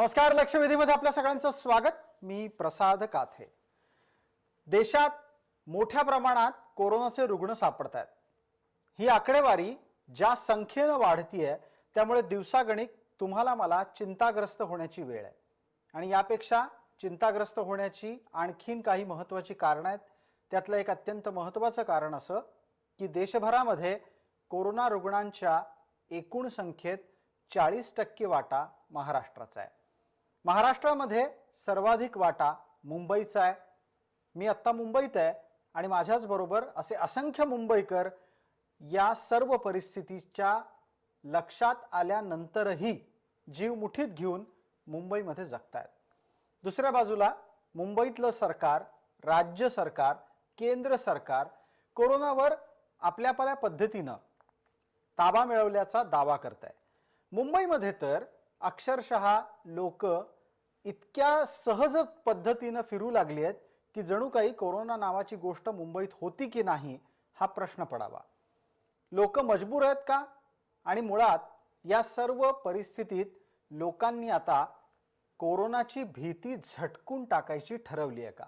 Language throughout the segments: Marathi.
नमस्कार. लक्षवेधीमध्ये आपल्या सगळ्यांचं स्वागत. मी प्रसाद काथे. देशात मोठ्या प्रमाणात कोरोनाचे रुग्ण सापडत आहेत. ही आकडेवारी ज्या संख्येने वाढतीये त्यामुळे दिवसागणिक तुम्हाला मला चिंताग्रस्त होण्याची वेळ आहे. आणि यापेक्षा चिंताग्रस्त होण्याची आणखीन काही महत्त्वाची कारणं आहेत. त्यातलं एक अत्यंत महत्त्वाचं कारण असं की देशभरामध्ये कोरोना रुग्णांच्या एकूण संख्येत 40% वाटा महाराष्ट्राचा आहे. महाराष्ट्रामध्ये सर्वाधिक वाटा मुंबईचा आहे. मी आत्ता मुंबईत आहे आणि माझ्याच बरोबर असे असंख्य मुंबईकर या सर्व परिस्थितीच्या लक्षात आल्यानंतरही जीव मुठीत घेऊन मुंबईमध्ये जगतायत. दुसऱ्या बाजूला मुंबईतलं सरकार, राज्य सरकार, केंद्र सरकार कोरोनावर आपल्या पद्धतीनं ताबा मिळवल्याचा दावा करत आहे. मुंबईमध्ये तर अक्षरशः लोक इतक्या सहज पद्धतीनं फिरू लागली आहेत की जणू काही कोरोना नावाची गोष्ट मुंबईत होती की नाही हा प्रश्न पडावा. लोक मजबूर आहेत का? आणि मुळात या सर्व परिस्थितीत लोकांनी आता कोरोनाची भीती झटकून टाकायची ठरवली आहे का?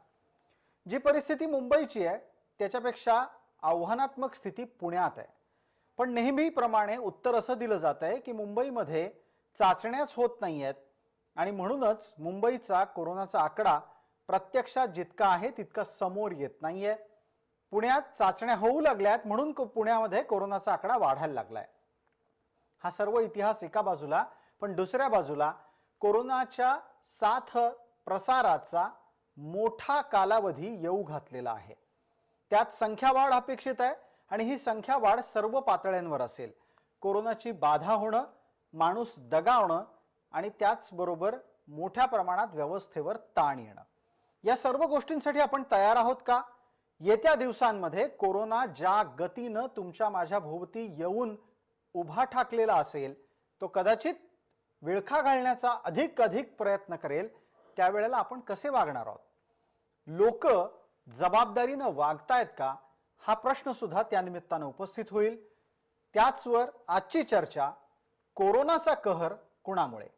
जी परिस्थिती मुंबईची आहे त्याच्यापेक्षा आव्हानात्मक स्थिती पुण्यात आहे. पण नेहमीप्रमाणे उत्तर असं दिलं जात आहे की मुंबईमध्ये चाचण्याच होत नाहीयेत आणि म्हणूनच मुंबईचा कोरोनाचा आकडा प्रत्यक्षात जितका आहे तितका समोर येत नाहीये. पुण्यात चाचण्या होऊ लागल्यात म्हणून पुण्यामध्ये कोरोनाचा आकडा वाढायला लागलाय. हा सर्व इतिहास एका बाजूला, पण दुसऱ्या बाजूला कोरोनाच्या साथ प्रसाराचा मोठा कालावधी येऊ घातलेला आहे. त्यात संख्या वाढ अपेक्षित आहे आणि ही संख्या वाढ सर्व पातळ्यांवर असेल. कोरोनाची बाधा होणं, माणूस दगावणं आणि त्याचबरोबर मोठ्या प्रमाणात व्यवस्थेवर ताण येणं, या सर्व गोष्टींसाठी आपण तयार आहोत का? येत्या दिवसांमध्ये कोरोना ज्या गतीनं तुमच्या माझ्या भोवती येऊन उभा ठाकलेला असेल तो कदाचित विळखा घालण्याचा अधिक प्रयत्न करेल. त्यावेळेला आपण कसे वागणार आहोत? लोक जबाबदारीनं वागतायत का हा प्रश्न सुद्धा त्यानिमित्तानं उपस्थित होईल. त्याचवर आजची चर्चा, कोरोनाचा कहर कुणामुळे?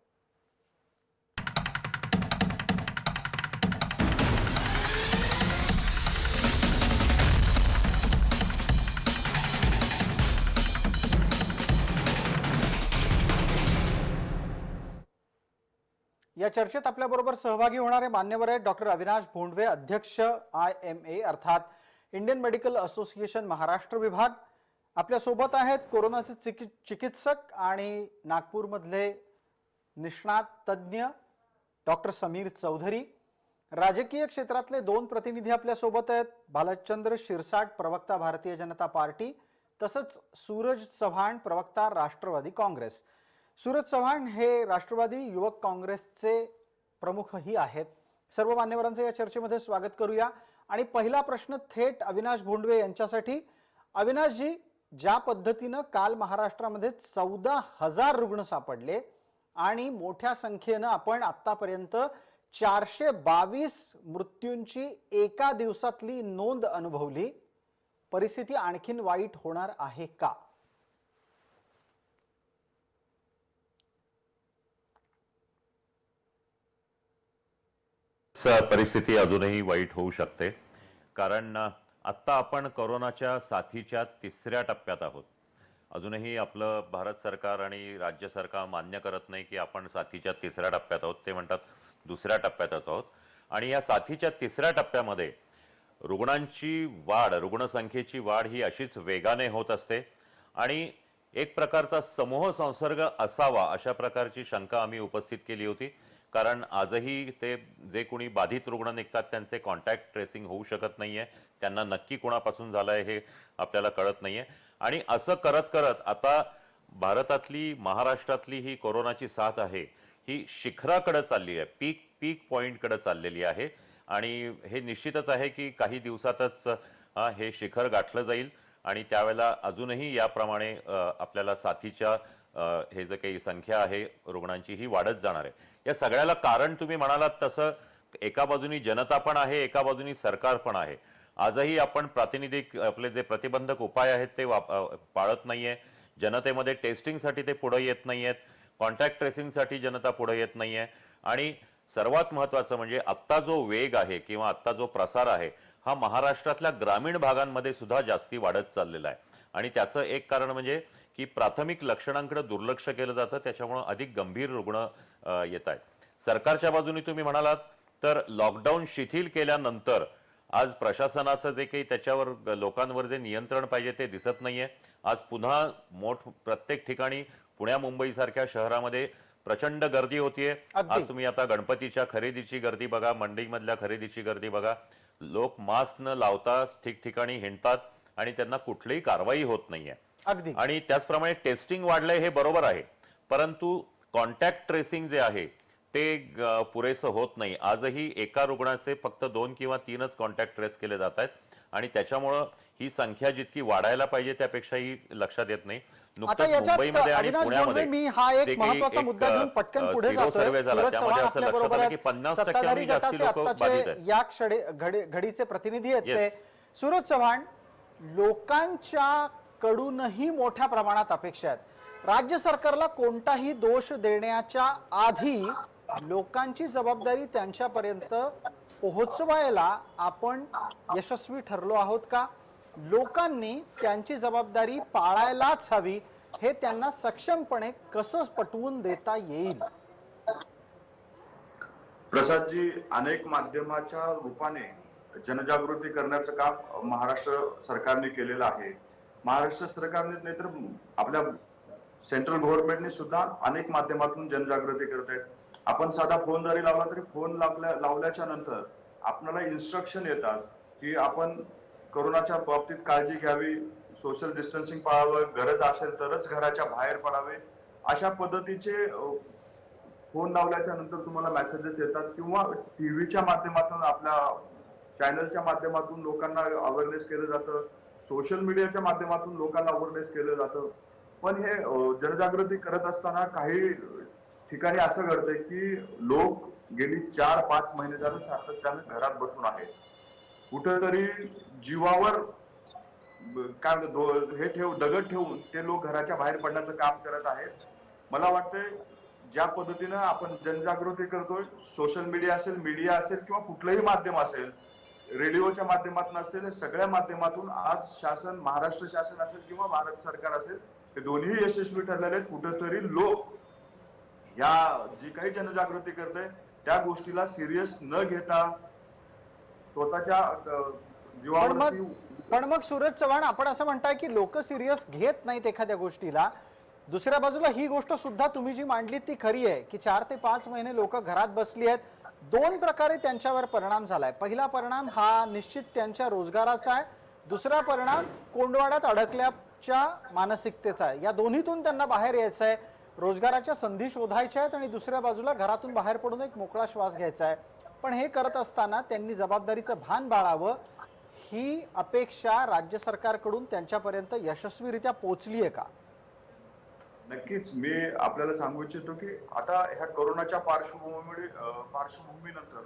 या चर्चेत आपल्याबरोबर सहभागी होणारे मान्यवर आहेत डॉक्टर अविनाश भोंडवे, अध्यक्ष IMA अर्थात इंडियन मेडिकल असोसिएशन महाराष्ट्र विभाग. आपल्या सोबत आहेत कोरोनाचे चिकित्सक आणि नागपूरमधले निष्णात तज्ज्ञ डॉक्टर समीर चौधरी. राजकीय क्षेत्रातले दोन प्रतिनिधी आपल्या सोबत आहेत, भालचंद्र शिरसाट, प्रवक्ता भारतीय जनता पार्टी, तसंच सूरज चव्हाण, प्रवक्ता राष्ट्रवादी काँग्रेस. सूरज चव्हाण हे राष्ट्रवादी युवक काँग्रेसचे प्रमुखही आहेत. सर्व मान्यवरांचं या चर्चेमध्ये स्वागत करूया. आणि पहिला प्रश्न थेट अविनाश भोंडवे यांच्यासाठी. अविनाशजी, ज्या पद्धतीनं काल महाराष्ट्रामध्ये 14,000 रुग्ण सापडले आणि मोठ्या संख्येनं आपण आतापर्यंत 422 मृत्यूंची एका दिवसातली नोंद अनुभवली, परिस्थिती आणखीन वाईट होणार आहे का? परिस्थिती अजूनही वाईट होऊ शकते, कारण आता आपण कोरोनाच्या साथीच्या तिसऱ्या टप्प्यात आहोत. अजूनही आपलं भारत सरकार आणि राज्य सरकार मान्य करत नाही की आपण साथीच्या तिसऱ्या टप्प्यात आहोत. ते म्हणतात दुसऱ्या टप्प्यातच आहोत. आणि या साथीच्या तिसऱ्या टप्प्यामध्ये रुग्णांची वाढ, रुग्णसंख्येची वाढ ही अशीच वेगाने होत असते आणि एक प्रकारचा समूह संसर्ग असावा अशा प्रकारची शंका आम्ही उपस्थित केली होती. कारण आजही ते जे कोणी बाधित रुग्ण निघतात त्यांचे कॉन्टॅक्ट ट्रेसिंग होऊ शकत नाहीये. त्यांना नक्की कोणापासून झालंय हे आपल्याला कळत नाहीये. आणि असं करत करत आता भारतातली, महाराष्ट्रातली ही कोरोनाची साथ आहे ही शिखराकडे चालली आहे, पीक पॉइंटकडे चाललेली आहे. आणि हे निश्चितच आहे की काही दिवसातच हे शिखर गाठलं जाईल आणि त्यावेळेला अजूनही याप्रमाणे आपल्याला साथीच्या हे जे काही संख्या आहे रुग्णांची ही वाढत जाणार आहे. या सगळ्याला कारण तुम्ही म्हणालात तसं एका बाजूनी जनता पण आहे, एका बाजूनी सरकार पण आहे. आजही आपण प्रातिनिधिक आपले जे प्रतिबंधक उपाय आहेत ते पाळत नाहीये. जनतेमध्ये टेस्टिंगसाठी ते पुढे येत नाहीयेत, कॉन्टॅक्ट ट्रेसिंगसाठी जनता पुढे येत नाहीये. आणि सर्वात महत्वाचं म्हणजे आत्ता जो वेग आहे किंवा आत्ता जो प्रसार आहे हा महाराष्ट्रातल्या ग्रामीण भागांमध्ये सुद्धा जास्ती वाढत चाललेला आहे. आणि त्याचं एक कारण म्हणजे की प्राथमिक लक्षणांकडे दुर्लक्ष केलं जातं, त्याच्यामुळे अधिक गंभीर रुग्ण येत आहेत. सरकारच्या बाजूने तुम्ही म्हणालात तर लॉकडाऊन शिथिल केल्यानंतर आज प्रशासनाचं जे काही त्याच्यावर लोकांवर जे नियंत्रण पाहिजे ते दिसत नाहीये. आज पुन्हा प्रत्येक ठिकाणी पुण्या मुंबई सारख्या शहरामध्ये प्रचंड गर्दी होतीये. आज तुम्ही आता गणपतीच्या खरेदीची गर्दी बघा, मंडईमधल्या खरेदीची गर्दी बघा. लोक मास्क न लावता ठिकठिकाणी हिंडतात आणि त्यांना कुठलीही कारवाई होत नाहीये. अगदी. आणि त्याचप्रमाणे टेस्टिंग वाढलंय हे बरोबर आहे, परंतु कॉन्टॅक्ट ट्रेसिंग जे आहे ते पुरेसं होत नाही. आजही एका रुग्णाचे फक्त 2 किंवा 3च कॉन्टॅक्ट ट्रेस केले जात आहेत आणि त्याच्यामुळं ही संख्या जितकी वाढायला पाहिजे त्यापेक्षाही लक्षात येत नाही. आता याच्यात अविनाश बोंडवे, मी हा एक महत्त्वाचा मुद्दा घेऊन पटकन पुढे जातोय. सूरज चव्हाण आपल्या बरोबर आहेत, सत्ताधारी गटाचे आत्ताचे या घडीचे प्रतिनिधी आहेत ते. सूरज चव्हाण, लोकांच्या कडूनही मोठ्या प्रमाणात अपेक्षा आहेत. राज्य सरकारला कोणताही दोष देण्याच्या आधी लोकांची जबाबदारी त्यांच्यापर्यंत पोहोचवायला आपण यशस्वी ठरलो आहोत का? लोकांनी त्यांची जबाबदारी पाळायलाच हवी हे त्यांना सक्षमपणे कसं पटवून देता येईल? प्रसादजी, अनेक माध्यमाच्या रूपाने जनजागृती करण्याचं काम महाराष्ट्र सरकारने केलेलं आहे. महाराष्ट्र सरकारने नाही तर आपल्या सेंट्रल गव्हर्नमेंटने सुद्धा अनेक माध्यमातून जनजागृती करत आहेत. आपण साधा फोन जरी लावला तरी फोन लावल्याच्या नंतर आपल्याला इन्स्ट्रक्शन येतात की आपण कोरोनाच्या बाबतीत काळजी घ्यावी, सोशल डिस्टन्सिंग पाळावं, गरज असेल तरच घराच्या बाहेर पडावे. अशा पद्धतीचे फोन लावल्याच्या नंतर तुम्हाला मेसेजेस येतात किंवा टीव्हीच्या माध्यमातून आपल्या चॅनलच्या माध्यमातून लोकांना अवेअरनेस केलं जातं, सोशल मीडियाच्या माध्यमातून लोकांना अवेअरनेस केलं जातं. पण हे जनजागृती करत असताना काही ठिकाणी असं घडतंय की लोक गेली 4-5 महिने झाले सातत्याने घरात बसून आहेत. कुठेतरी जीवावर काय दगड ठेवून ते लोक घराच्या बाहेर पडण्याचं काम करत आहेत. मला वाटतंय ज्या पद्धतीनं आपण जनजागृती करतोय, सोशल मीडिया असेल किंवा कुठलंही माध्यम असेल, रेडिओच्या माध्यमातून असतील, सगळ्या माध्यमातून आज शासन, महाराष्ट्र शासन असेल किंवा भारत सरकार असेल, हे दोन्ही यशस्वी ठरलेले आहेत. कुठेतरी लोक या जी काही जनजागृती करते त्या गोष्टीला सिरियस न घेता स्वतःच्या जीवावर. पण मग सूरज चव्हाण, आपण असं म्हणताय की लोक सिरियस घेत नाहीत एखाद्या गोष्टीला. दुसऱ्या बाजूला ही गोष्ट सुद्धा तुम्ही जी मांडली ती खरी आहे की 4 ते 5 महिने लोक घरात बसली आहेत. 2 प्रकारे त्यांच्यावर परिणाम झालाय. पहिला परिणाम हा निश्चित त्यांच्या रोजगाराचा आहे, दुसरा परिणाम कोंडवाड्यात अडकल्याच्या मानसिकतेचा आहे. या दोन्हीतून त्यांना बाहेर यायचं आहे, रोजगाराच्या संधी शोधायच्या आहेत आणि दुसऱ्या बाजूला घरातून बाहेर पडून एक मोकळा श्वास घ्यायचा आहे. पण हे करत असताना त्यांनी जबाबदारीचं भान बाळावं, ही अपेक्षा राज्य सरकारकडून त्यांच्यापर्यंत यशस्वीरित्या पोहोचली आहे का? नक्कीच. मी आपल्याला सांगू इच्छितो की आता ह्या कोरोनाच्या पार्श्वभूमीनंतर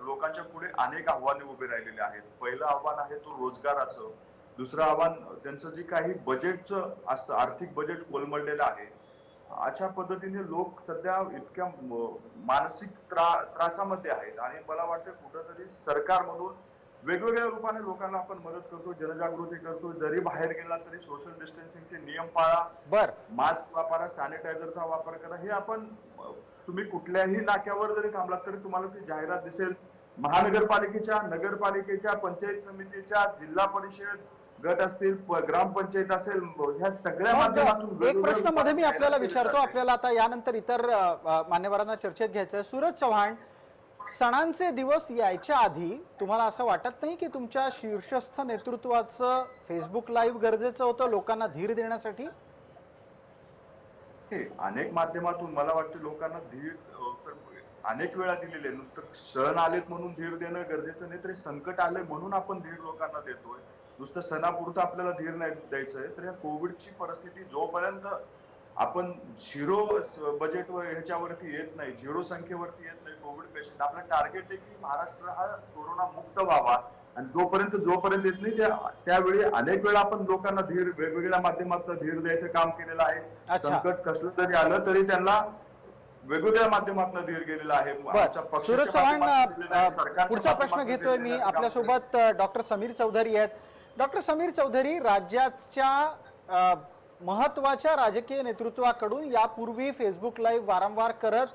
लोकांच्या पुढे अनेक आव्हाने उभे राहिलेले आहेत. पहिलं आव्हान आहे तो रोजगाराचं. दुसरं आव्हान त्यांचं जे काही बजेटचं असतं, आर्थिक बजेट कोलमडलेलं आहे. अशा पद्धतीने लोक सध्या इतक्या मानसिक त्रासामध्ये आहेत आणि मला वाटतं कुठंतरी सरकारमधून वेगवेगळ्या रूपाने लोकांना आपण मदत करतो, जनजागृती करतो. जरी बाहेर गेला तरी सोशल डिस्टन्सिंगचे नियम पाळा, मास्क वापरा, सॅनिटायझरचा वापर करा. हे आपण तुम्ही कुठल्याही नाक्यावर जरी थांबलात तरी तुम्हाला ती जाहिरात दिसेल. महानगरपालिकेच्या, नगरपालिकेच्या, पंचायत समितीच्या, जिल्हा परिषद गट असतील, ग्रामपंचायत असेल, ह्या सगळ्या माध्यमातून एक प्रश्न मध्ये मी आपल्याला विचारतो, आपल्याला आता यानंतर इतर मान्यवरांना चर्चेत घ्यायचं. सूरज चव्हाण, सणांचे दिवस यायच्या आधी तुम्हाला असं वाटत नाही की तुमच्या शीर्षस्थ नेतृत्वाचं फेसबुक लाईव्ह गरजेचं होतं लोकांना धीर देण्यासाठी? अनेक माध्यमातून मला वाटतं लोकांना धीर तर अनेक वेळा दिलेले. नुसतं सण आलेत म्हणून धीर देणं गरजेचं नाही, तरी संकट आलंय म्हणून आपण धीर लोकांना देतोय. नुसतं सणापुरतं आपल्याला धीर नाही द्यायचंय. तर या कोविडची परिस्थिती जोपर्यंत आपण झिरो बजेटवर ह्याच्यावरती येत नाही, झिरो संख्येवरती येत नाही कोविड पेशंट, आपलं टार्गेट आहे की महाराष्ट्र हा कोरोना मुक्त व्हावा. आणि जोपर्यंत येत नाही त्यावेळी अनेक वेळा आपण लोकांना धीर, वेगवेगळ्या माध्यमातून धीर द्यायचं काम केलेलं आहे. संकट कसलं तरी आलं तरी त्यांना वेगवेगळ्या माध्यमातून धीर गेलेला आहे. आमच्या बर, पक्षाच्या सूरज चव्हाण, माध्यमातून दिलेला आहे, सरकारच्या पुढचा प्रश्न माध्यमातून घेतोय दिलेला मी. आहे. आपल्यासोबत डॉक्टर समीर चौधरी आहेत. डॉक्टर समीर चौधरी, राज्याच्या महत्वाच्या राजकीय नेतृत्वाकडून यापूर्वी फेसबुक लाईव्ह वारंवार करत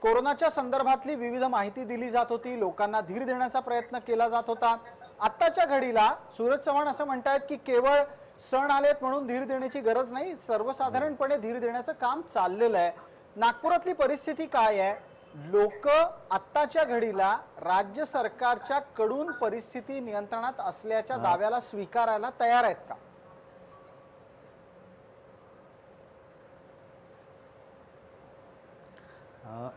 कोरोनाच्या संदर्भातली विविध माहिती दिली जात होती, लोकांना धीर देण्याचा प्रयत्न केला जात होता. आत्ताच्या घडीला सूरज चव्हाण असं म्हणतायत की केवळ सण आलेत म्हणून धीर देण्याची गरज नाही, सर्वसाधारणपणे धीर देण्याचं काम चाललेलं आहे. नागपुरातली परिस्थिती काय आहे? लोक आत्ताच्या घडीला राज्य सरकारच्या कडून परिस्थिती नियंत्रणात असल्याच्या दाव्याला स्वीकारायला तयार आहेत का?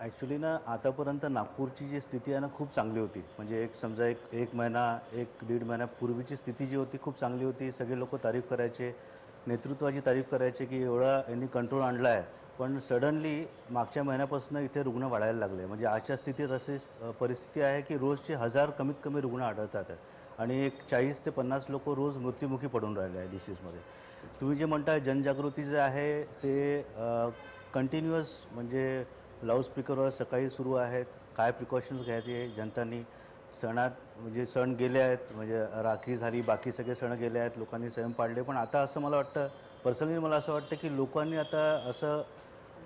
ॲक्च्युली ना आतापर्यंत नागपूरची जी स्थिती आहे ना खूप चांगली होती. म्हणजे समजा एक महिना 1-1.5 महिन्यापूर्वीची स्थिती जी होती खूप चांगली होती. सगळे लोक तारीफ करायचे, नेतृत्वाची तारीफ करायचे की एवढा यांनी कंट्रोल आणला आहे. पण सडनली मागच्या महिन्यापासून इथे रुग्ण वाढायला लागले. म्हणजे आजच्या स्थितीत अशी परिस्थिती आहे की रोजचे 1000 कमीत कमी रुग्ण आढळतात आणि एक 40 ते 50 लोक रोज मृत्युमुखी पडून राहिले आहे डिसीजमध्ये. तुम्ही जे म्हणता जनजागृती जे आहे ते कंटिन्युअस म्हणजे लाऊडस्पीकरवर सकाळी सुरू आहेत. काय प्रिकॉशन्स घ्यायचे जनतांनी? सणात म्हणजे सण गेले आहेत, म्हणजे राखी झाली, बाकी सगळे सण गेले आहेत, लोकांनी संयम पाळले. पण आता असं मला वाटतं, पर्सनली मला असं वाटतं की लोकांनी आता असं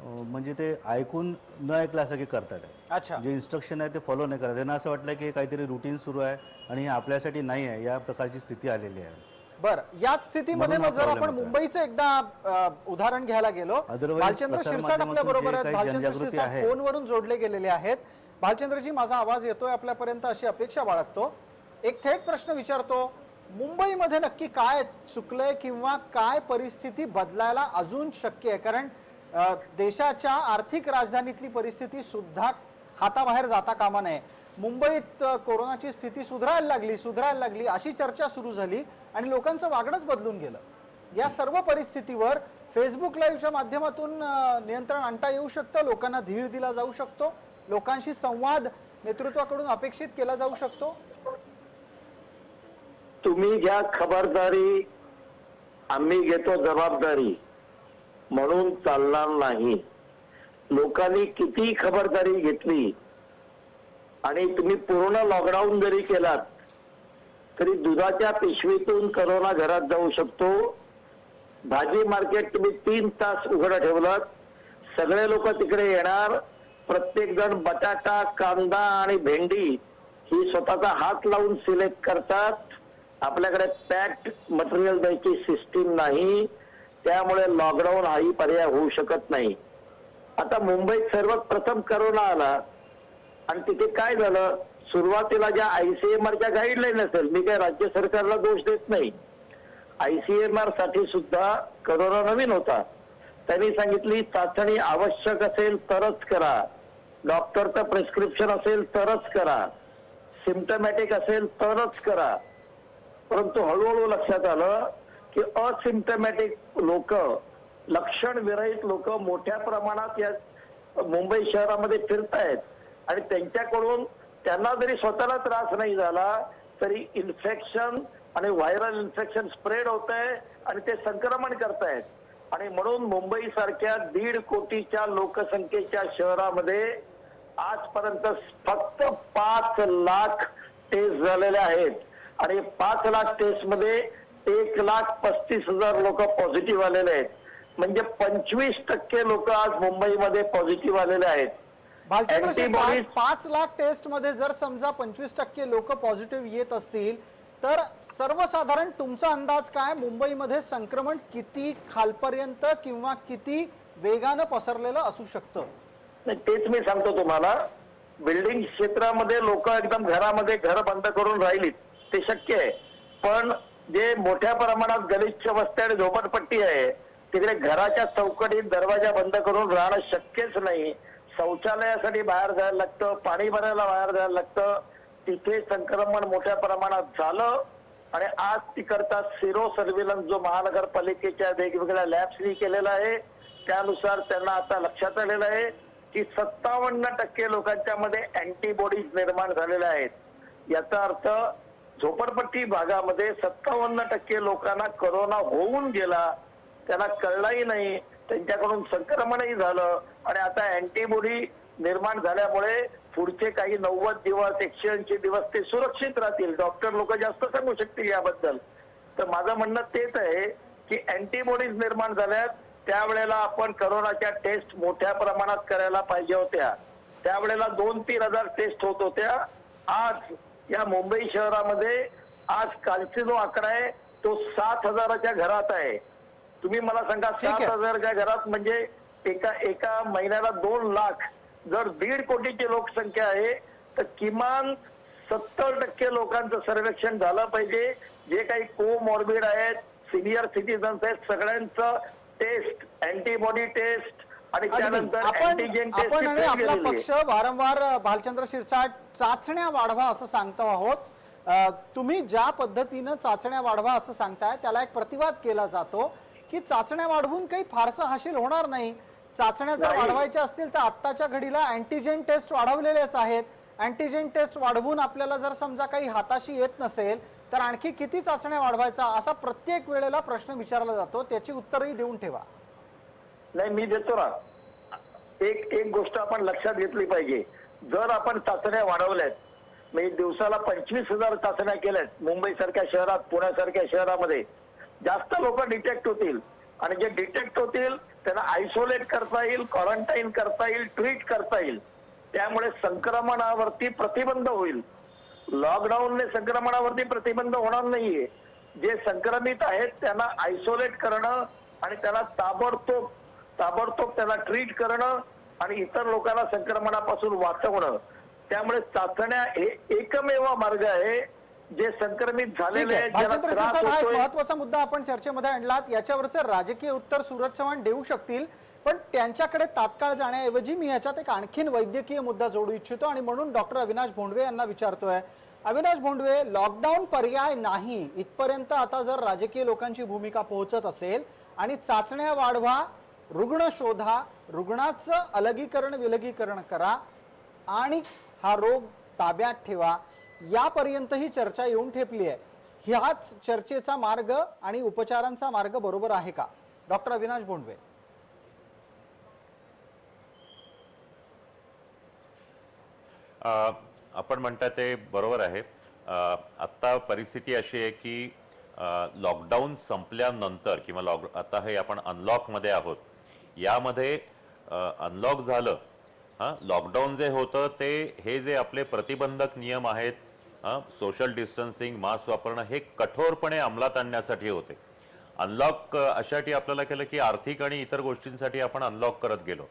म्हणजे ते ऐकून न ऐकल्यासारखे करतात आहे. अच्छा, जे इन्स्ट्रक्शन आहे ते फॉलो नाही करत. त्यांना असं वाटलं की काहीतरी रुटीन सुरू आहे आणि हे आपल्यासाठी नाही आहे, या प्रकारची स्थिती आलेली आहे. बर, याच स्थितीमध्ये म्हणून मग हा जर problem आपण होता. मुंबईचं एकदा उदाहरण घ्यायला गेलो, Otherwise भालचंद्र प्रसार शिरसाट आपल्या बरोबर आहेत. माध्यमातून जे काही भालचंद्र जनजागृती शिरसाट आहे. फोनवरून जोडले गेलेले आहेत. भालचंद्रजी, माझा आवाज येतोय आपल्यापर्यंत अशी अपेक्षा बाळगतो. एक थेट प्रश्न विचारतो, मुंबईमध्ये नक्की काय चुकलंय किंवा काय परिस्थिती बदलायला अजून शक्य आहे? कारण देशाच्या आर्थिक राजधानीतली परिस्थिती सुद्धा हाताबाहेर जाता कामा नये. मुंबईत कोरोनाची स्थिती सुधारायला लागली अशी चर्चा सुरू झाली आणि लोकांचं वागणंच बदलून गेलं. या सर्व परिस्थितीवर फेसबुक लाईव्हच्या माध्यमातून नियंत्रण आणता येऊ शकतं, लोकांना धीर दिला जाऊ शकतो, लोकांशी संवाद नेतृत्वाकडून अपेक्षित केला जाऊ शकतो. तुम्ही घ्या खबरदारी, आम्ही घेतो जबाबदारी म्हणून चालणार नाही. लोकांनी किती खबरदारी घेतली आणि तुम्ही पूर्ण लॉकडाऊन जरी केलात तरी दुधाच्या पिशवीतून करोना घरात जाऊ शकतो. भाजी मार्केट तुम्ही 3 तास उघडं ठेवलं, सगळे लोक तिकडे येणार. प्रत्येक जण बटाटा, कांदा आणि भेंडी ही स्वतःचा हात लावून सिलेक्ट करतात. आपल्याकडे पॅक्ड मटेरियल द्यायची सिस्टीम नाही, त्यामुळे लॉकडाऊन हाही पर्याय होऊ शकत नाही. आता मुंबईत सर्वात प्रथम करोना आला आणि तिथे काय झालं, सुरुवातीला ज्या ICMR गाईडलाईन असेल, मी काय राज्य सरकारला दोष देत नाही, ICMR साठी सुद्धा करोना नवीन होता. त्यांनी सांगितली चाचणी आवश्यक असेल तरच करा, डॉक्टरचं प्रिस्क्रिप्शन असेल तरच करा, सिम्पटमॅटिक असेल तरच करा. परंतु हळूहळू लक्षात आलं की असिम्पटमॅटिक लोक, लक्षण विरहित लोक मोठ्या प्रमाणात या मुंबई शहरामध्ये फिरतायत आणि त्यांच्याकडून त्यांना जरी स्वतःला त्रास नाही झाला तरी इन्फेक्शन आणि व्हायरल इन्फेक्शन स्प्रेड होत आहे आणि ते संक्रमण करतायत. आणि म्हणून मुंबई सारख्या 1.5 कोटीच्या लोकसंख्येच्या शहरामध्ये आजपर्यंत फक्त 5 लाख टेस्ट झालेले आहेत आणि 5 लाख टेस्ट मध्ये 1,35,000 लोक पॉझिटिव्ह आलेले आहेत. म्हणजे 25% लोक आज मुंबईमध्ये पॉझिटिव्ह आलेले आहेत. भालचंद्र शिरसाट, Antibodies- 5 लाख टेस्ट मध्ये जर समजा 25% लोक पॉझिटिव्ह येत असतील तर सर्वसाधारण तुमचा अंदाज काय, मुंबईमध्ये संक्रमण किती खालपर्यंत किंवा किती वेगानं पसरलेलं असू शकतं? नाही, तेच मी सांगतो तुम्हाला. बिल्डिंग क्षेत्रामध्ये लोक एकदम घरामध्ये घर बंद करून राहिलीत, ते शक्य आहे. पण जे मोठ्या प्रमाणात गलिच्छ वस्ती आणि झोपडपट्टी आहे तिकडे घराच्या चौकटीत दरवाजा बंद करून राहणं शक्यच नाही. शौचालयासाठी बाहेर जायला लागतं, पाणी भरायला बाहेर जायला लागतं. तिथे संक्रमण मोठ्या प्रमाणात झालं आणि आज तिकडचा सिरो सर्व्हिलन्स जो महानगरपालिकेच्या वेगवेगळ्या लॅब्सनी केलेला आहे त्यानुसार त्यांना आता लक्षात आलेलं आहे की 57% लोकांच्या मध्ये अँटीबॉडीज निर्माण झालेल्या आहेत. याचा अर्थ झोपडपट्टी भागामध्ये 57% लोकांना करोना होऊन गेला, त्यांना कळलाही नाही. त्यांच्याकडून संक्रमणही झालं आणि आता अँटीबॉडी निर्माण झाल्यामुळे पुढचे काही 90 दिवस 180 दिवस ते सुरक्षित राहतील. डॉक्टर लोक जास्त सांगू शकतील याबद्दल. तर माझं म्हणणं तेच आहे की अँटीबॉडीज निर्माण झाल्यात, त्यावेळेला आपण करोनाच्या टेस्ट मोठ्या प्रमाणात करायला पाहिजे होत्या. त्यावेळेला 2-3 हजार टेस्ट होत होत्या. आज या मुंबई शहरामध्ये आज कालचा जो आकडा आहे तो 7,000च्या घरात आहे. तुम्ही मला सांगा, ठीक आहे. 7,000च्या घरात म्हणजे एका महिन्याला 2 लाख. जर 1.5 कोटीची लोकसंख्या आहे तर किमान 70% लोकांचं सर्वेक्षण झालं पाहिजे. जे काही कोमॉर्बिड आहेत, सिनियर सिटीजन्स आहेत, सगळ्यांचं टेस्ट, अँटीबॉडी टेस्ट आणि त्यानंतर अँटीजेन टेस्ट आपण आणि आपला केलेली आहे. पक्ष वारंवार भालचंद्र शिरसाट चाचण्या वाढवा असं सांगतो आहोत. तुम्ही ज्या पद्धतीनं चाचण्या वाढवा असं सांगताय त्याला एक प्रतिवाद केला जातो की चाचण्या वाढवून काही फारसं हासिल होणार नाही. चाचण्या जर नाही. वाढवायच्या असतील तर आत्ताच्या घडीला अँटीजेन टेस्ट वाढवलेलेच आहेत. अँटीजेन टेस्ट वाढवून आपल्याला जर समजा काही हाताशी येत नसेल तर आणखी किती चाचण्या वाढवायचा असा प्रत्येक वेळेला प्रश्न विचारला जातो. त्याची उत्तरही देऊन ठेवा. नाही, मी देतो ना. एक गोष्ट आपण लक्षात घेतली पाहिजे. जर आपण चाचण्या वाढवल्यात, म्हणजे दिवसाला 25,000 चाचण्या केल्यात मुंबई सारख्या शहरात, पुण्यासारख्या शहरामध्ये, जास्त लोक डिटेक्ट होतील आणि जे डिटेक्ट होतील त्यांना आयसोलेट करता येईल, क्वारंटाईन करता येईल, ट्रीट करता येईल. त्यामुळे संक्रमणावरती प्रतिबंध होईल. लॉकडाऊनने संक्रमणावरती प्रतिबंध होणार नाहीये. जे संक्रमित आहेत त्यांना आयसोलेट करणं आणि त्याला ताबडतोब त्याला ट्रीट करणं आणि इतर लोकांना संक्रमणापासून वाचवणं. त्यामुळे चाचण्या हे एकमेव मार्ग आहे. जे संक्रमित झालेले आहेत, ज्यांना भालचंद्र त्रास शिरसाट, हा एक होतोय, महत्वाचा मुद्दा आपण चर्चेमध्ये आणलात. याच्यावरचं राजकीय उत्तर सूरज चव्हाण देऊ शकतील, पण त्यांच्याकडे तात्काळ जाण्याऐवजी मी याच्यात एक आणखीन वैद्यकीय मुद्दा जोडू इच्छितो आणि म्हणून डॉक्टर अविनाश भोंडवे यांना विचारतोय. अविनाश भोंडवे, लॉकडाऊन पर्याय नाही इथपर्यंत आता जर राजकीय लोकांची भूमिका पोहोचत असेल आणि चाचण्या वाढवा, रुग्ण शोधा, रुग्णाचं अलगीकरण विलगीकरण करा आणि हा रोग ताब्यात ठेवा, यापर्यंत ही चर्चा येऊन ठेपली आहे. ह्याच चर्चेचा मार्ग आणि उपचारांचा मार्ग बरोबर आहे का? डॉक्टर अविनाश भोंडवे. आपण म्हणता ते बरोबर आहे. आता परिस्थिती अशी आहे की लॉकडाऊन संपल्यानंतर किंवा आता हे आपण अनलॉक मध्ये आहोत. यामध्ये अनलॉक झालं, लॉकडाऊन जे होतं ते हे जे आपले प्रतिबंधक नियम आहेत, सोशल डिस्टन्सिंग, मास्क वापरणं, हे कठोरपणे अंमलात आणण्यासाठी होते. अनलॉक अशासाठी आपल्याला केलं की आर्थिक आणि इतर गोष्टींसाठी आपण अनलॉक करत गेलो,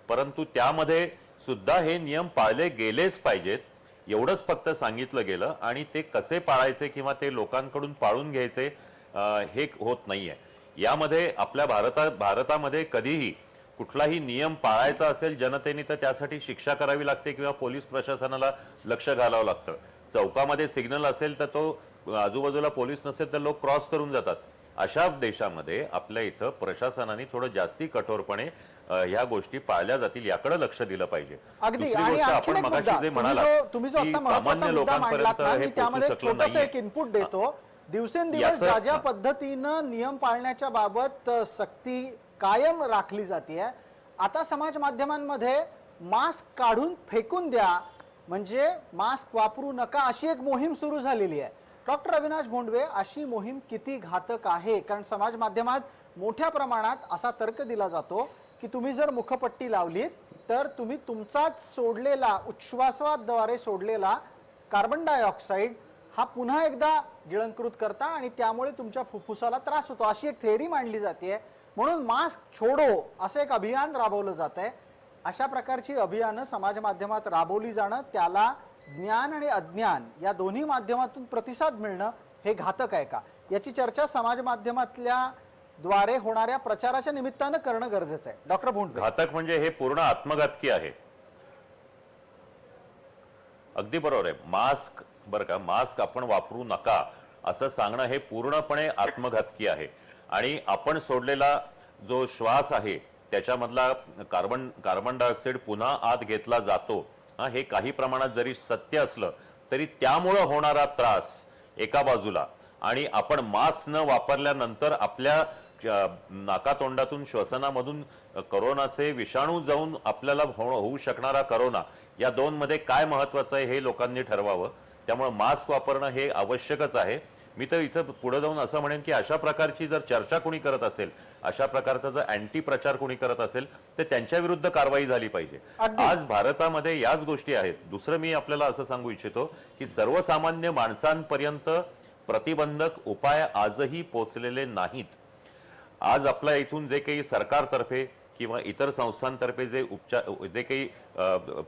परंतु त्यामध्ये सुद्धा हे नियम पाळले गेलेच पाहिजेत एवढंच फक्त सांगितलं गेलं आणि ते कसे पाळायचे किंवा ते लोकांकडून पाळून घ्यायचे हे होत नाहीये. यामध्ये आपल्या भारतामध्ये कधीही कुठलाही नियम पाळायचा असेल जनतेने तर त्यासाठी शिक्षा करावी लागते किंवा पोलीस प्रशासनाला लक्ष घालावं लागतं. चौकामध्ये सिग्नल असेल तर तो आजूबाजूला पोलीस नसेल तर लोक क्रॉस करून जातात. अशा देशामध्ये आपल्या इथं प्रशासनाने थोडं जास्ती कठोरपणे ह्या गोष्टी पाळल्या जातील याकडे लक्ष दिलं पाहिजे. अगदी. दुसरी आणि गोष्ट आणखीन आपण एक मगाशी मुद्दा, जे म्हणाला तुम्ही जो की आता महत्त्वाचा सामान्य मुद्दा मांडलात लोकांपर्यंत ना, हे मी त्यामध्ये पोहोचू शकलं छोटंसं एक नाहीये. इनपुट देतो. दिवसेंदिवस ज्या ज्या याचं- पद्धतीनं नियम पाळण्याच्या बाबत सक्ती कायम राखली जाते, आता समाज माध्यमांमध्ये मास्क काढून फेकून द्या, म्हणजे मास्क वापरू नका, अशी एक मोहीम सुरू झालेली आहे. डॉक्टर अविनाश भोंडवे, अशी मोहीम किती घातक आहे? कारण समाज माध्यमात मोठ्या प्रमाणात असा तर्क दिला जातो की तुम्ही जर मुखपट्टी लावलीत तर तुम्ही तुमचाच सोडलेला, उच्छ्वासाद्वारे सोडलेला कार्बन डायऑक्साईड हा पुन्हा एकदा गिळंकृत करता आणि त्यामुळे तुमच्या फुफ्फुसाला त्रास होतो, अशी एक थेअरी मांडली जाते. म्हणून मास्क छोडो असं एक अभियान राबवलं जात आहे. अशा प्रकारची अभियानं समाज माध्यमात राबवली जाणं, त्याला ज्ञान आणि अज्ञान या दोन्ही माध्यमातून प्रतिसाद मिळणं हे घातक आहे का? याची चर्चा समाज माध्यमातल्या द्वारे होणाऱ्या प्रचाराच्या निमित्तानं करणं गरजेचं आहे. डॉक्टर भोंडवे. घातक म्हणजे हे पूर्ण आत्मघातकी आहे. अगदी बरोबर आहे. मास्क, बरं का, मास्क आपण वापरू नका असं सांगणं हे पूर्णपणे आत्मघातकी आहे. आणि आपण सोडलेला जो श्वास आहे त्याच्यामधला कार्बन डायऑक्साईड पुन्हा आत घेतला जातो, हे काही प्रमाणात जरी सत्य असलं तरी त्यामुळं होणारा त्रास एका बाजूला आणि आपण मास्क न वापरल्यानंतर आपल्या नाकातोंडातून श्वसनामधून करोनाचे विषाणू जाऊन आपल्याला होऊ शकणारा करोना, या दोन मध्ये काय महत्वाचं आहे हे लोकांनी ठरवावं. त्यामुळे मास्क वापरणं हे आवश्यकच आहे. मी तर इथं पुढे जाऊन असं म्हणेन की अशा प्रकारची जर चर्चा कोणी करत असेल, अशा प्रकारचा जर अँटी प्रचार कोणी करत असेल, तर त्यांच्या विरुद्ध कारवाई झाली पाहिजे. अगदी. आज भारतामध्ये याच गोष्टी आहेत. दुसरं मी आपल्याला असं सांगू इच्छितो की सर्वसामान्य माणसांपर्यंत प्रतिबंधक उपाय आजही पोहोचलेले नाहीत. आज आपल्या इथून जे काही सरकारतर्फे किंवा इतर संस्थांतर्फे जे काही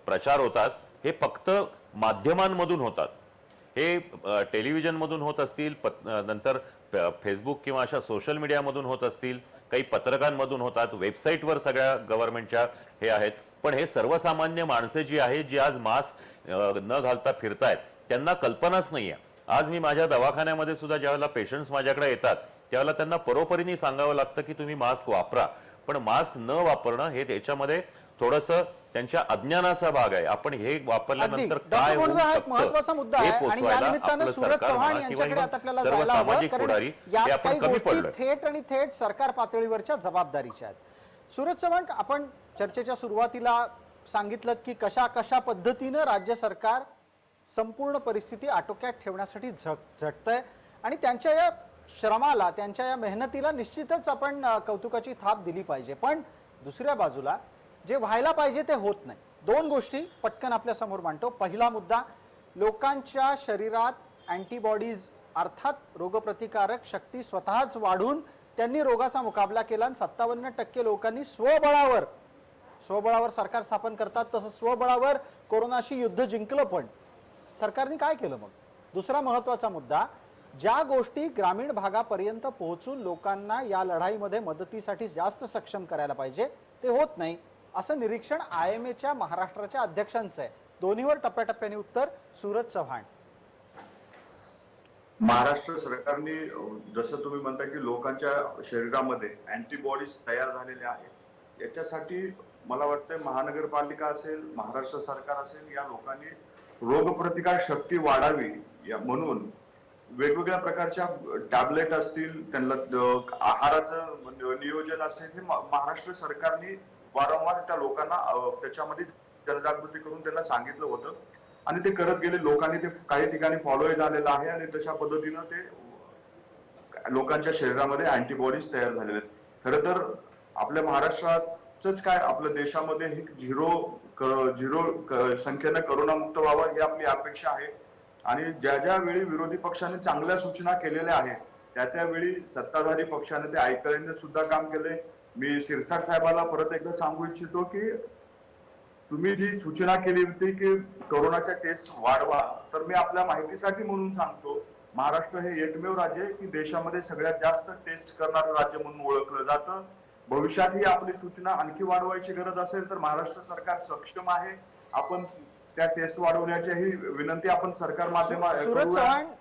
प्रचार होतात, हे फक्त माध्यमांमधून होतात. हे टेलिव्हिजन मधून होत असतील, नंतर फेसबुक किंवा अशा सोशल मीडियामधून होत असतील, काही पत्रकांमधून होतात, वेबसाईटवर सगळ्या गव्हर्नमेंटच्या हे आहेत. पण हे सर्वसामान्य माणसे जी आहेत, जी आज मास्क न घालता फिरतायत, त्यांना कल्पनाच नाहीये. आज मी माझ्या दवाखान्यामध्ये सुद्धा ज्यावेळेला पेशंट्स माझ्याकडे येतात, त्यावेळेला त्यांना परोपरीने सांगावं लागतं की तुम्ही मास्क वापरा. पण मास्क न वापरणं हे त्याच्यामध्ये थोडंसं त्यांच्या अज्ञानाचा भाग आहे. आपण हे वापरल्यानंतर अगदी. काय डॉक्टर होऊ कोंडवे हा एक शकतं महत्त्वाचा मुद्दा हे आहे आणि या पोहोचवायला निमित्तानं आपलं सूरज सरकार चव्हाण म्हणा किंवा यांच्याकडे आता आपल्याला सर्व जायला हवं, सामाजिक कारण पुढारी या हे आपण काही कमी गोष्टी पडलोय. थेट आणि थेट सरकार पातळीवरच्या जबाबदारीच्या आहेत. सूरज चव्हाण, आपण चर्चेच्या सुरुवातीला सांगितलं की कशा कशा पद्धतीनं राज्य सरकार संपूर्ण परिस्थिती आटोक्यात ठेवण्यासाठी झटतंय आणि त्यांच्या या श्रमाला, त्यांच्या या मेहनतीला निश्चितच आपण कौतुकाची थाप दिली पाहिजे. पण दुसऱ्या बाजूला जे व्हायला पाहिजे ते होत नाही. दोन गोष्टी पटकन आपल्या समोर मांडतो. पहिला मुद्दा, लोकांच्या शरीरात अँटीबॉडीज अर्थात रोगप्रतिकारक शक्ती स्वतःच वाढून त्यांनी रोगाचा मुकाबला केला आणि 57% लोकांनी स्वबळावर सरकार स्थापन करतात, तसं स्वबळावर कोरोनाशी युद्ध जिंकलं. पण सरकारने काय केलं मग? दुसरा महत्वाचा मुद्दा, ज्या गोष्टी ग्रामीण भागापर्यंत पोहोचून लोकांना या लढाईमध्ये मदतीसाठी जास्त सक्षम करायला पाहिजे ते होत नाही, असं निरीक्षण IMAच्या महाराष्ट्राच्या अध्यक्षांचं आहे. दोन्हीवर टप्प्याटप्प्याने उत्तर सूरज चव्हाण. महाराष्ट्र सरकारने जसं तुम्ही म्हणता की लोकांच्या शरीरामध्ये अँटीबॉडीज तयार झालेल्या आहेत, याच्यासाठी मला वाटतं महानगरपालिका असेल, महाराष्ट्र सरकार असेल, या लोकांनी रोगप्रतिकार शक्ती वाढावी म्हणून वेगवेगळ्या प्रकारच्या टॅबलेट असतील, त्यांना आहाराचं नियोजन असेल, हे महाराष्ट्र सरकारने वारंवार त्या लोकांना त्याच्यामध्ये जनजागृती करून त्यांना सांगितलं होतं आणि ते करत गेले. लोकांनी ते काही ठिकाणी फॉलो झालेलं आहे आणि तशा पद्धतीनं ते लोकांच्या शरीरामध्ये अँटीबॉडीज तयार झालेले आहेत. खरं तर आपल्या महाराष्ट्रातच काय, आपल्या देशामध्ये हे झिरो संख्येने करोनामुक्त व्हावं ही आपली अपेक्षा आहे. आणि ज्या ज्या वेळी विरोधी पक्षाने चांगल्या सूचना केलेल्या आहेत, त्या त्यावेळी सत्ताधारी पक्षाने ते ऐकल्याने सुद्धा काम केले. मी शिरसाट साहेबांना परत एकदा सांगू इच्छितो की तुम्ही जी सूचना केली होती की कोरोनाच्या टेस्ट वाढवा, तर मी आपल्या माहितीसाठी म्हणून सांगतो, महाराष्ट्र हे एकमेव राज्य आहे की देशामध्ये सगळ्यात जास्त टेस्ट करणारं राज्य म्हणून ओळखलं जातं. भविष्यात ही आपली सूचना आणखी वाढवायची गरज असेल तर महाराष्ट्र सरकार सक्षम आहे. आपण त्या टेस्ट वाढवण्याची विनंती आपण सरकार माध्यमात.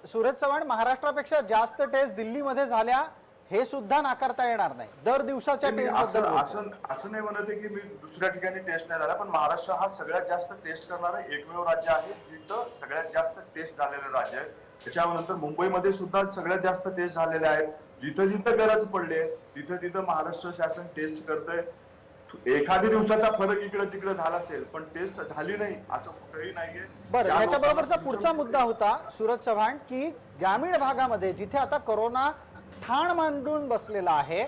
सूरज चव्हाण, महाराष्ट्रापेक्षा जास्त टेस्ट दिल्लीमध्ये झाल्या हे सुद्धा नाकारता येणार नाही. दर दिवसाच्या टेस्ट असं नाही म्हणत आहे की मी दुसऱ्या ठिकाणी टेस्ट नाही झाला, पण महाराष्ट्र हा सगळ्यात जास्त टेस्ट करणारा एकमेव राज्य आहे, जिथं सगळ्यात जास्त टेस्ट झालेलं राज्य आहे. त्याच्यानंतर मुंबईमध्ये सुद्धा सगळ्यात जास्त टेस्ट झालेले आहेत. जिथं जिथं गरज पडली आहे तिथं तिथं महाराष्ट्र शासन टेस्ट करतंय. एखाद्या दिवसाचा फरक इकडे तिकडे झाला असेल, पण टेस्ट झाली नाही असं कुठेही नाहीये. बरं, याच्याबरोबरचा पुढचा मुद्दा होता सूरज चव्हाण की ग्रामीण भागामध्ये जिथे आता कोरोना ठाण मांडून बसलेला आहे,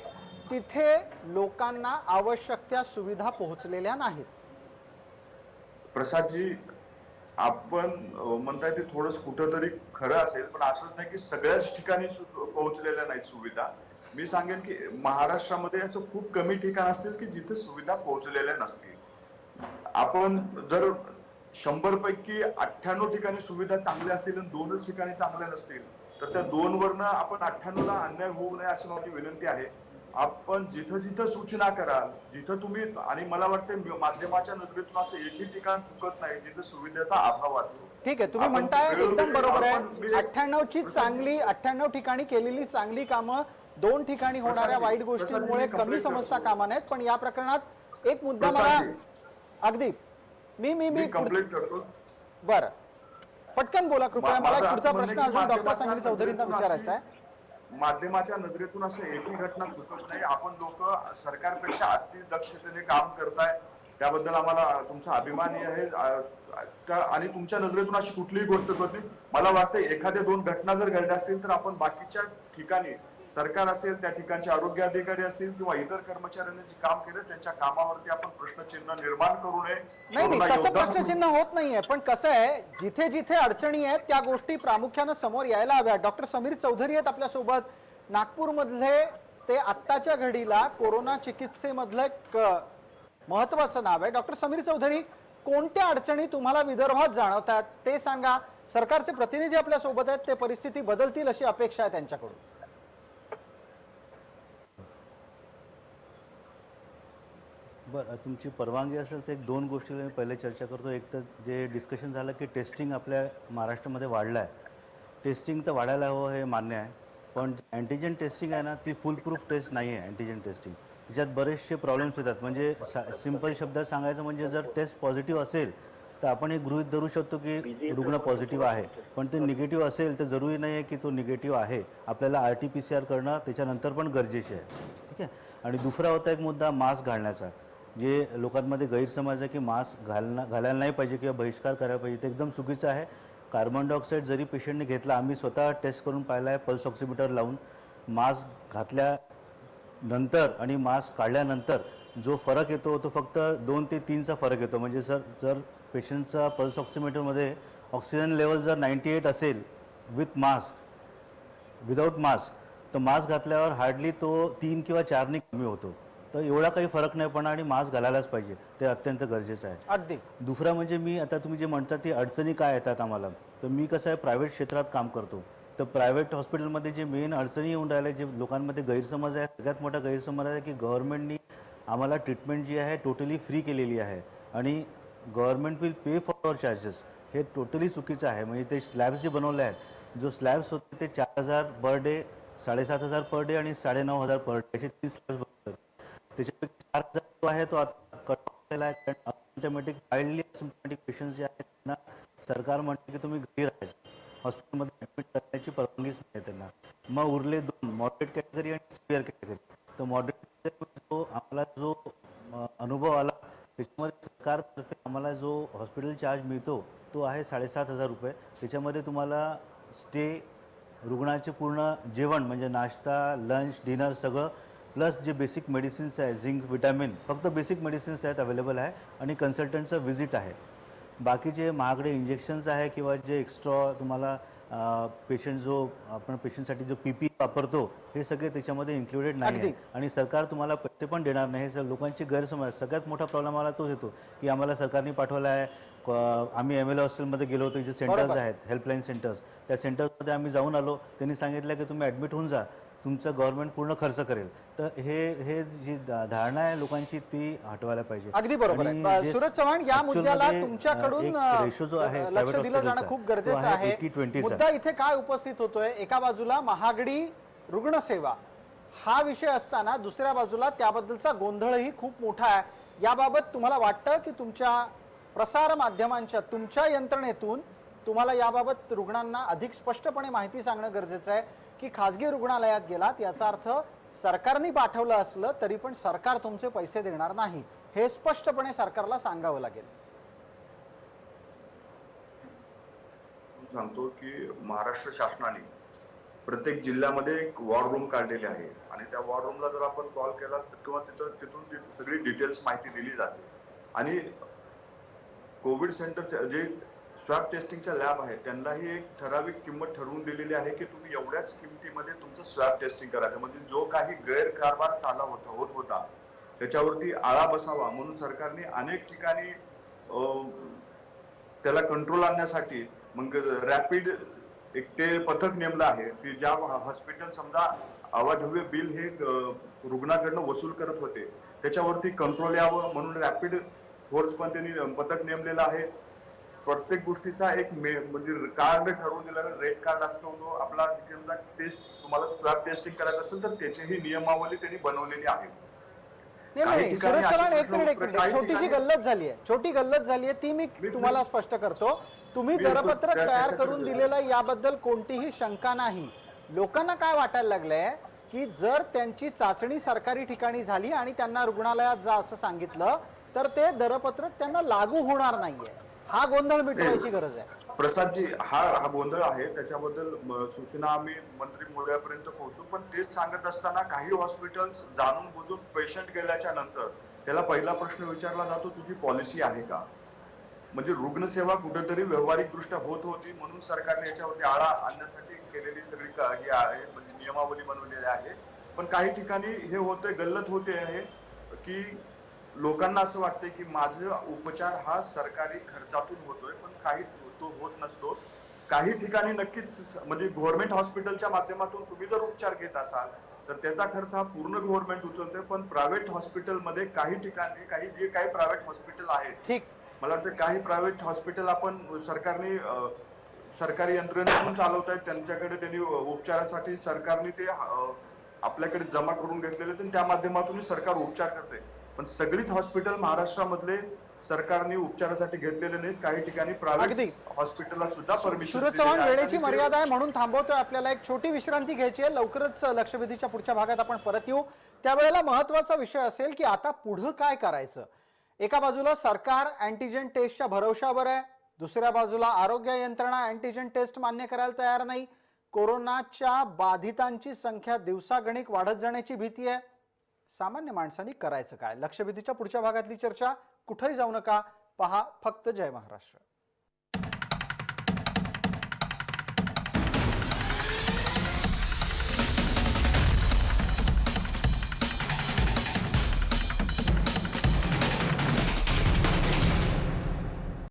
तिथे लोकांना आवश्यक त्या सुविधा पोहोचलेल्या नाहीत. प्रसादजी, आपण म्हणताय ते थोडंसं कुठंतरी खरं असेल, पण असंच नाही की सगळ्याच ठिकाणी पोहोचलेल्या नाहीत सुविधा. मी सांगेन की महाराष्ट्रामध्ये असं खूप कमी ठिकाण असतील की जिथे सुविधा पोहोचलेल्या नसतील. आपण जर 100 पैकी 98 ठिकाणी सुविधा चांगल्या असतील आणि 2च ठिकाणी चांगल्या नसतील, तर त्या 2 वरनं आपण 98ला अन्याय होऊ नये अशी माझी विनंती आहे. आपण जिथं जिथं सूचना कराल, जिथं तुम्ही, आणि मला वाटतं माध्यमाच्या नजरेतून असं एकही ठिकाण चुकत नाही जिथं सुविधेचा अभाव असतो. ठीक आहे, तुम्ही म्हणताय एकदम बरोबर आहे. 98 ठिकाणी केलेली चांगली कामं 2 ठिकाणी होणाऱ्या वाईट गोष्टींमुळे कमी समजता कामा नयेत. पण या प्रकरणात एक मुद्दा मला अगदी मी कंप्लेंट करतो. बरं, पटकन बोला कृपया. मला पुढचा प्रश्न अजून डॉक्टर सांगली चौधरींना विचारायचा आहे. माध्यमाच्या नजरेतून असं एकही घटना चुकत नाही. आपण लोक सरकारपेक्षा अति दक्षतेने काम करताय, त्याबद्दल आम्हाला तुमचा अभिमानही आहे. आणि तुमच्या नजरेतून अशी कुठलीही गोष्ट चुकत नाही. मला वाटतं एखाद्या 2 घटना जर घडल्या असतील तर आपण बाकीच्या ठिकाणी सरकार असेल, त्या ठिकाणचे आरोग्य अधिकारी असतील किंवा इतर कर्मचाऱ्यांनी जे काम केलं त्यांच्या कामावरती आपण प्रश्नचिन्ह निर्माण करू नये. नाही कोरोना तसं योद्धा प्रश्नचिन्ह होत नाहीये, पण कसं आहे, जिथे जिथे अडचणी आहेत त्या गोष्टी प्रामुख्यानं समोर यायला हव्या. डॉक्टर समीर चौधरी आहेत आपल्यासोबत. नागपूरमधले ते आत्ताच्या घडीला कोरोना चिकित्सेमधलं एक महत्वाचं नाव आहे. डॉक्टर समीर चौधरी, कोणत्या अडचणी तुम्हाला विदर्भात जाणवतात ते सांगा. सरकारचे प्रतिनिधी आपल्या सोबत आहेत, ते परिस्थिती बदलतील अशी अपेक्षा आहे त्यांच्याकडून. बरं, तुमची परवानगी असेल तर एक 2 गोष्टीला मी पहिले चर्चा करतो. एक तर जे डिस्कशन झालं की टेस्टिंग आपल्या महाराष्ट्रामध्ये वाढलं आहे. टेस्टिंग तर वाढायला हवं हे मान्य आहे, पण अँटीजन टेस्टिंग आहे ना, ती फुल प्रूफ टेस्ट नाही आहे. अँटीजन टेस्टिंग त्याच्यात बरेचसे प्रॉब्लेम्स येतात. म्हणजे सिंपल शब्दात सांगायचं म्हणजे जर टेस्ट पॉझिटिव्ह असेल तर आपण एक गृहीत धरू शकतो की रुग्ण पॉझिटिव्ह आहे, पण ते निगेटिव्ह असेल तर जरुरी नाही आहे की तो निगेटिव्ह आहे. आपल्याला RT-PCR करणं त्याच्यानंतर पण गरजेचे आहे. ठीक आहे. आणि दुसरा होता एक मुद्दा मास्क घालण्याचा. जे लोकांमध्ये गैरसमज आहे की मास्क घालायला नाही पाहिजे किंवा बहिष्कार करायला पाहिजे, ते एकदम चुकीचं आहे. कार्बन डायऑक्साईड जरी पेशंटने घेतला, आम्ही स्वतः टेस्ट करून पाहिला आहे पल्स ऑक्सिमीटर लावून, मास्क घातल्यानंतर आणि मास्क काढल्यानंतर जो फरक येतो तो फक्त 2 ते 3चा फरक येतो. म्हणजे जर पेशंटचा पल्स ऑक्सिमीटरमध्ये ऑक्सिजन लेवल जर 98 असेल विदाऊट मास्क, तर मास्क घातल्यावर हार्डली तो 3 किंवा 4ने कमी होतो. तर एवढा काही फरक नाही पण, आणि मास्क घालायलाच पाहिजे, ते अत्यंत गरजेचं आहे. अगदी. दुसरा म्हणजे मी आता तुम्ही जे म्हणता ती अडचणी काय येतात आम्हाला, तर मी कसं आहे प्रायव्हेट क्षेत्रात काम करतो. तर प्रायव्हेट हॉस्पिटलमध्ये जे मेन अडचणी येऊन राहिल्या, जे लोकांमध्ये गैरसमज आहे, सगळ्यात मोठा गैरसमज आहे की गव्हर्नमेंटनी आम्हाला ट्रीटमेंट जी आहे टोटली फ्री केलेली आहे आणि government will pay for our charges. हे टोटली चुकीचं आहे. म्हणजे ते स्लॅब्स जे बनवले आहेत, जो स्लॅब्स होते ते 4,000 पर डे, 7,500 पर डे आणि 9,500 पर डे, असे 30 स्लॅब्स बनवतात. त्याच्यापैकी 4,000 जो आहे तो आता कट केला आहे. कारण असिम्प्टोमॅटिक वाईल्डली असिम्प्टोमॅटिक पेशंट्स जे आहेत त्यांना सरकार म्हणते की तुम्ही घरी राहायचं, हॉस्पिटलमध्ये ॲडमिट करण्याची परवानगीच नाही त्यांना. मग उरले 2, मॉडरेट कॅटेगरी आणि सिव्हिअर कॅटेगरी. तर मॉडरेट आम्हाला जो अनुभव आला त्याच्यामध्ये सरकारतर्फे आम्हाला जो हॉस्पिटल चार्ज मिळतो तो आहे 7,500 रुपये. त्याच्यामध्ये तुम्हाला स्टे, रुग्णाचे पूर्ण जेवण म्हणजे नाश्ता, लंच, डिनर सगळं, प्लस जे बेसिक मेडिसिन्स आहे, झिंक, विटॅमिन, फक्त बेसिक मेडिसिन्स आहेत अवेलेबल आहे, आणि कन्सल्टंटचं व्हिजिट आहे. बाकीचे महागडे इंजेक्शन्स आहे किंवा जे एक्स्ट्रा तुम्हाला पेशंट जो आपण पेशंटसाठी जो PPE वापरतो हे सगळे त्याच्यामध्ये इन्क्लुडेड नाही आहे. आणि सरकार तुम्हाला पैसे पण देणार नाही. हे लोकांची गैरसमज. सगळ्यात मोठा प्रॉब्लेम आला तोच येतो की आम्हाला सरकारने पाठवलं आहे. आम्ही ML हॉस्टेलमध्ये गेलो होतो, जे सेंटर्स आहेत, हेल्पलाईन सेंटर्स, त्या सेंटर्समध्ये आम्ही जाऊन आलो. त्यांनी सांगितलं की तुम्ही ॲडमिट होऊन जा, तुमचं गव्हर्नमेंट पूर्ण खर्च करेल. तर हे जी धारणा आहे लोकांची ती हटवायला पाहिजे. अगदी बरोबर आहे. सूरज चव्हाण, या मुद्द्याला तुमच्याकडून रेशो जो आहे लक्ष दिलं जाणं खूप गरजेचं आहे. मुद्दा इथे काय उपस्थित होतोय, एका बाजूला महागडी रुग्णसेवा हा विषय असताना दुसऱ्या बाजूला त्याबद्दलचा गोंधळही खूप मोठा आहे. याबाबत तुम्हाला वाटतं की तुमच्या प्रसार माध्यमांच्या, तुमच्या यंत्रणेतून तुम्हाला याबाबत रुग्णांना अधिक स्पष्टपणे माहिती सांगणं गरजेचं आहे की खाजगी रुग्णालयात गेलात याचा अर्थ सरकारने पाठवलं असलं तरी पण सरकार तुमचे पैसे देणार नाही, हे स्पष्टपणे सरकारला सांगावं लागेल. सांगतो की महाराष्ट्र शासनाने प्रत्येक जिल्ह्यामध्ये एक वॉर रूम काढलेली आहे आणि त्या वॉर रूमला जर आपण कॉल केला किंवा तिथून सगळी डिटेल्स माहिती दिली जाते. आणि कोविड सेंटर जे स्वॅब टेस्टिंगच्या लॅब आहेत त्यांनाही एक ठराविक किंमत ठरवून दिलेली आहे की तुम्ही एवढ्याच किमतीमध्ये तुमचं स्वॅब टेस्टिंग करायचं. म्हणजे जो काही गैरकारभार होत होता त्याच्यावरती आळा बसावा म्हणून सरकारने अनेक ठिकाणी त्याला कंट्रोल आणण्यासाठी मग रॅपिड एक ते पथक नेमलं आहे की ज्या हॉस्पिटल समजा अवाढव्य बिल हे रुग्णाकडनं वसूल करत होते त्याच्यावरती कंट्रोल यावं म्हणून रॅपिड फोर्स पण त्यांनी पथक नेमलेलं आहे. प्रत्येक गोष्टीचा एक म्हणजे कार्ड ठरवून दिलेला रेड कार्ड असतो, तो आपला टेस्ट तुम्हाला स्वॅब टेस्टिंग करायचं असेल तर त्याचीही नियमावली त्यांनी बनवलेली आहे. छोटीशी गल्लत झाली आहे, छोटी गल्लत झाली आहे ती मी तुम्हाला स्पष्ट करतो. तुम्ही दरपत्रक तयार करून दिलेलं याबद्दल कोणतीही शंका नाही, लोकांना काय वाटायला लागलंय की जर त्यांची चाचणी सरकारी ठिकाणी झाली आणि त्यांना रुग्णालयात जा असं सांगितलं तर ते दरपत्रक त्यांना लागू होणार नाहीये. हा गोंधळ मिटवायची गरज आहे. प्रसादजी, हा गोंधळ आहे, त्याच्याबद्दल सूचना आम्ही मंत्री महोदयापर्यंत पोहोचू. पण तेच सांगत असताना काही हॉस्पिटल्स जाणून बुजून पेशंट गेल्याच्या नंतर त्याला पहिला प्रश्न विचारला जातो, तुझी पॉलिसी आहे का? म्हणजे रुग्णसेवा कुठेतरी व्यावहारिक दृष्ट्या होत होती म्हणून सरकारने याच्यावरती आळा आणण्यासाठी केलेली सगळी ही आहे, म्हणजे नियमावली बनवलेली आहे. पण काही ठिकाणी हे होते, गल्लत होते आहे की लोकांना असं वाटतंय की माझा उपचार हा सरकारी खर्चातून होतोय, पण काही तो होत नसतो. काही ठिकाणी नक्कीच म्हणजे गव्हर्नमेंट हॉस्पिटलच्या माध्यमातून तुम्ही जर उपचार घेत असाल तर त्याचा खर्च हा पूर्ण गव्हर्नमेंट उचलते. पण प्रायव्हेट हॉस्पिटलमध्ये काही ठिकाणी काही प्रायव्हेट हॉस्पिटल आहेत, ठीक, मला वाटतं काही प्रायव्हेट हॉस्पिटल आपण सरकारी यंत्रणेतून चालवतायत, त्यांच्याकडे त्यांनी उपचारासाठी सरकारने ते आपल्याकडे जमा करून घेतलेले, तर त्या माध्यमातून सरकार उपचार करते. पण सगळीच हॉस्पिटल महाराष्ट्रामधले सरकारने उपचारासाठी घेतलेले नाहीत. काही ठिकाणी अगदी. प्रायव्हेट हॉस्पिटलला सुद्धा परमिशन सूरज चव्हाण, वेळेची मर्यादा आहे म्हणून थांबवतोय. आपल्याला एक छोटी विश्रांती घ्यायची आहे. लवकरच लक्षवेधीच्या पुढच्या भागात आपण परत येऊ. त्यावेळेला महत्वाचा विषय असेल की आता पुढे काय करायचं. एका बाजूला सरकार अँटीजेन टेस्टच्या भरवशावर आहे, दुसऱ्या बाजूला आरोग्य यंत्रणा अँटीजेन टेस्ट मान्य करायला तयार नाही. कोरोनाच्या बाधितांची संख्या दिवसागणिक वाढत जाण्याची भीती आहे. सामान्य माणसांनी करायचं काय? लक्षवेधीच्या पुढच्या भागातली चर्चा. कुठेही जाऊ नका, पहा फक्त जय महाराष्ट्र.